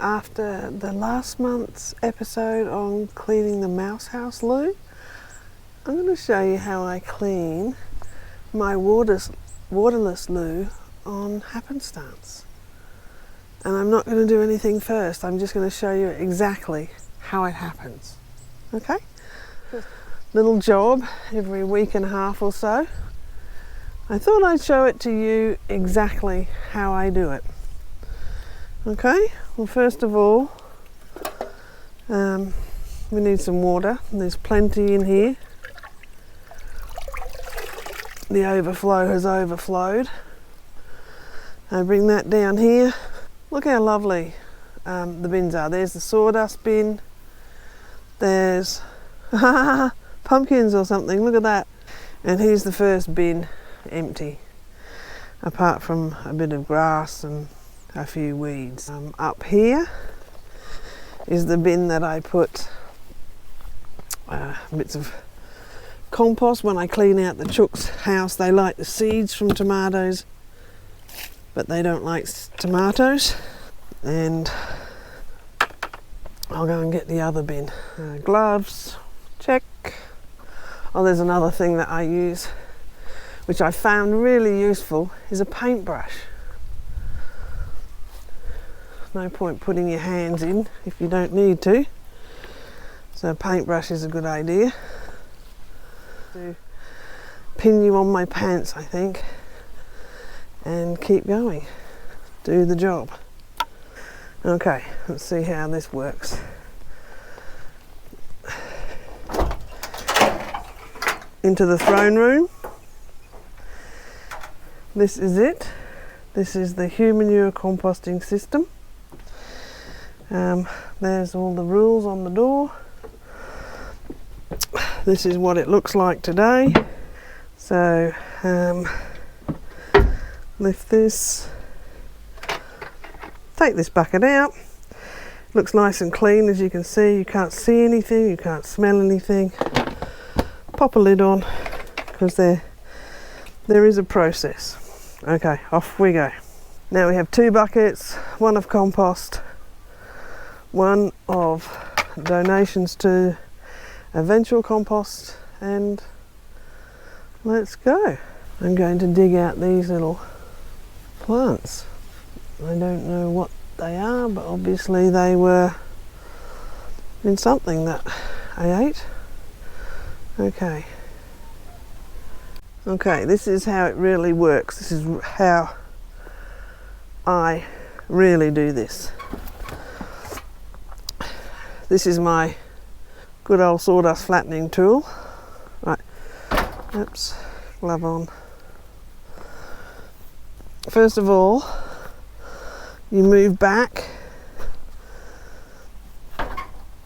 after the last month's episode on cleaning the mouse house loo, I'm going to show you how I clean my waterless loo on Happenstance. And I'm not going to do anything first, I'm just going to show you exactly how it happens. Okay? Little job every week and a half or so. I thought I'd show it to you exactly how I do it. Okay, well first of all, we need some water. There's plenty in here. The overflow has overflowed. I bring that down here. Look how lovely the bins are. There's the sawdust bin. There's pumpkins or something, look at that. And here's the first bin, empty, apart from a bit of grass and a few weeds. Up here is the bin that I put bits of compost. When I clean out the chook's house, they like the seeds from tomatoes, but they don't like tomatoes. And I'll go and get the other bin. Gloves, check. Oh, there's another thing that I use, which I found really useful, is a paintbrush. No point putting your hands in if you don't need to. So a paintbrush is a good idea. To pin you on my pants, I think, and keep going. Do the job. Okay, let's see how this works. Into the throne room. This is it. This is the humanure composting system. There's all the rules on the door. This is what it looks like today. So lift this, take this bucket out. Looks nice and clean, as you can see. You can't see anything, you can't smell anything. Pop a lid on, because there is a process. Okay, off we go. Now we have two buckets, one of compost, one of donations to eventual compost, and let's go. I'm going to dig out these little plants. I don't know what they are, but obviously they were in something that I ate. Okay, this is how it really works. This is how I really do this. This is my good old sawdust flattening tool. Right, oops, glove on. First of all, you move back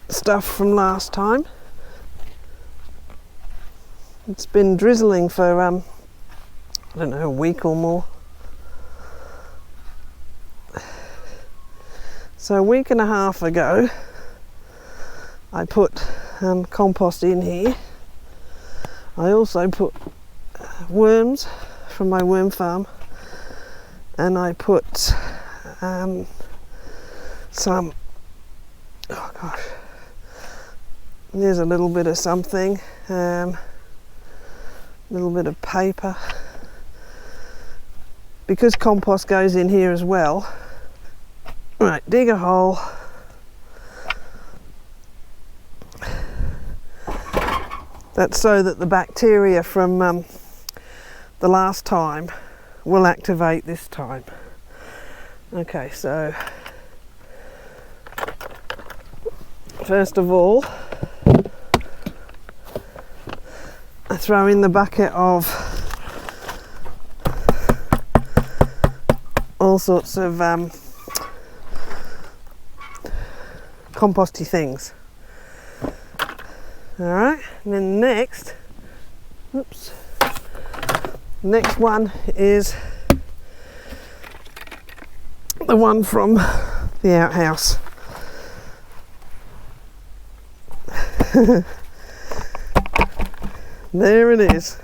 stuff from last time. It's been drizzling for I don't know, a week or more. So a week and a half ago I put compost in here. I also put worms from my worm farm, and I put some, oh gosh, there's a little bit of something, little bit of paper, because compost goes in here as well. Right, dig a hole. That's so that the bacteria from the last time will activate this time. Okay, so first of all, I throw in the bucket of all sorts of composty things. Alright, and then next one is the one from the outhouse. There it is.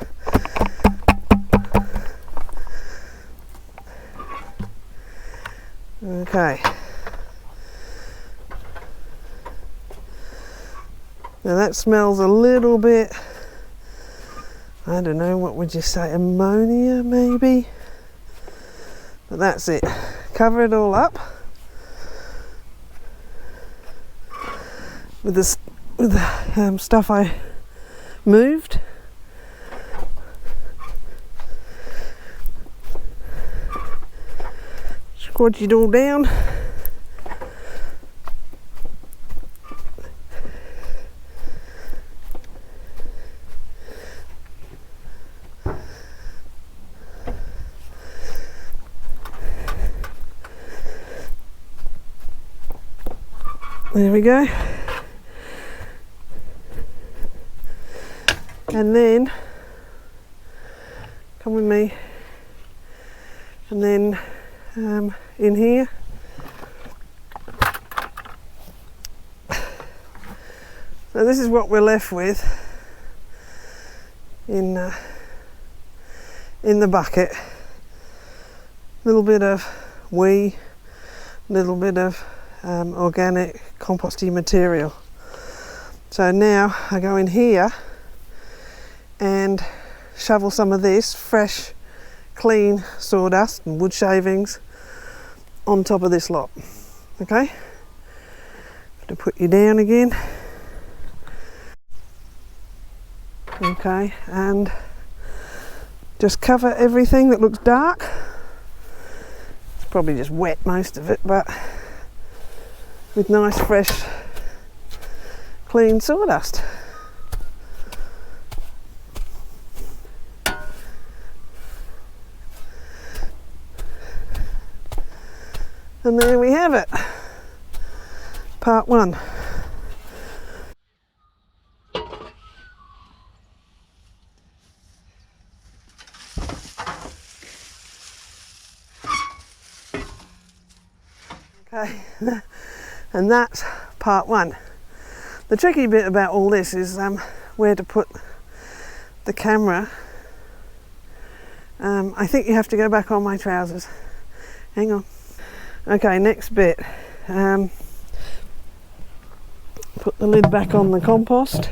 Okay. Now that smells a little bit, I don't know, what would you say, ammonia maybe? But that's it. Cover it all up with the stuff I moved. Squadge it all down. There we go. And then, come with me, and then in here, so this is what we're left with in the bucket. A little bit of wee, a little bit of organic composty material. So now I go in here and shovel some of this fresh, clean sawdust and wood shavings on top of this lot. Okay, to put you down again. Okay, and just cover everything that looks dark. It's probably just wet, most of it, but with nice fresh clean sawdust. And there we have it, part one. Okay, and that's part one. The tricky bit about all this is where to put the camera. I think you have to go back on my trousers. Hang on. Okay, next bit. Put the lid back on the compost.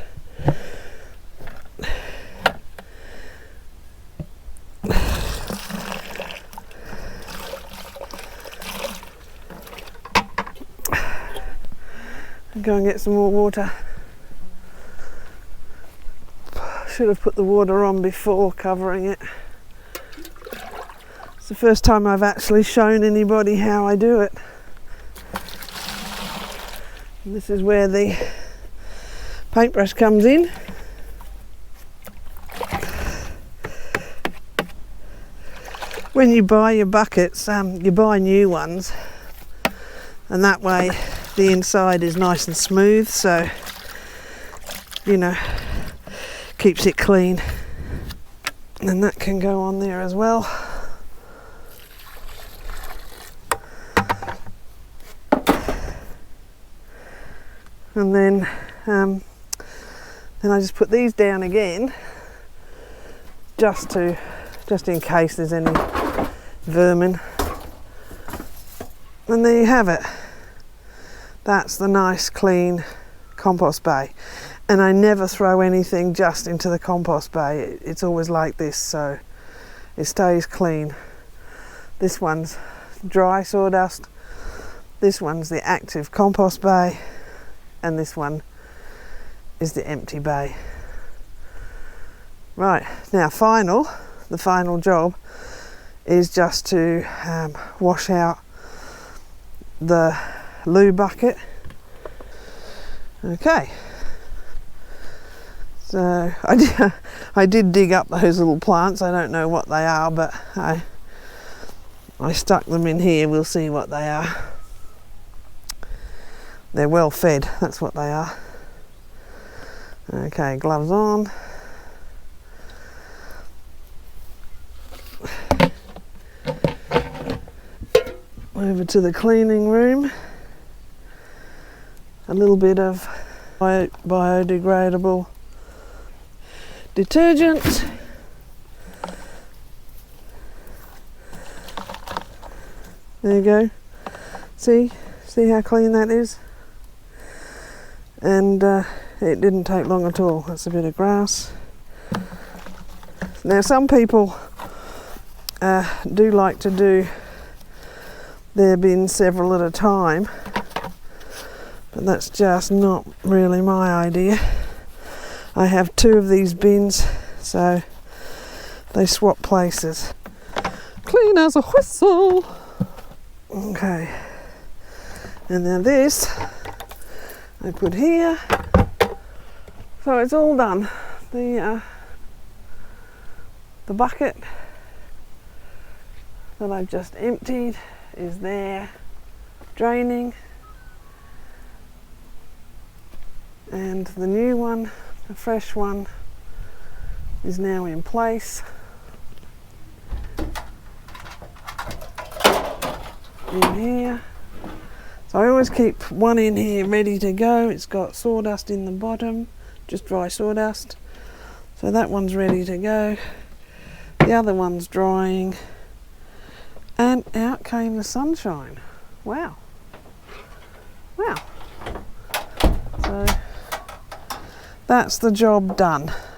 Go and get some more water. Should have put the water on before covering it. It's the first time I've actually shown anybody how I do it. And this is where the paintbrush comes in. When you buy your buckets, you buy new ones, and that way the inside is nice and smooth, so you know, keeps it clean. And that can go on there as well. And then I just put these down again, just in case there's any vermin. And there you have it. That's the nice clean compost bay. And I never throw anything just into the compost bay. It's always like this, so it stays clean. This one's dry sawdust, this one's the active compost bay, and this one is the empty bay. Right, now the final job is just to wash out the lube bucket. Okay, so I did dig up those little plants. I don't know what they are, but I stuck them in here. We'll see what they are. They're well fed, that's what they are. Okay, gloves on. Over to the cleaning room. A little bit of biodegradable detergent. There you go. See how clean that is? And It didn't take long at all. That's a bit of grass. Now some people do like to do their bins several at a time, but that's just not really my idea. I have 2 of these bins, so they swap places. Clean as a whistle. Okay, and now this I put here, so it's all done. The bucket that I've just emptied is there, draining, and the new one, the fresh one, is now in place. In here. So I always keep one in here ready to go. It's got sawdust in the bottom, just dry sawdust. So that one's ready to go. The other one's drying. And out came the sunshine. Wow. Wow. So that's the job done.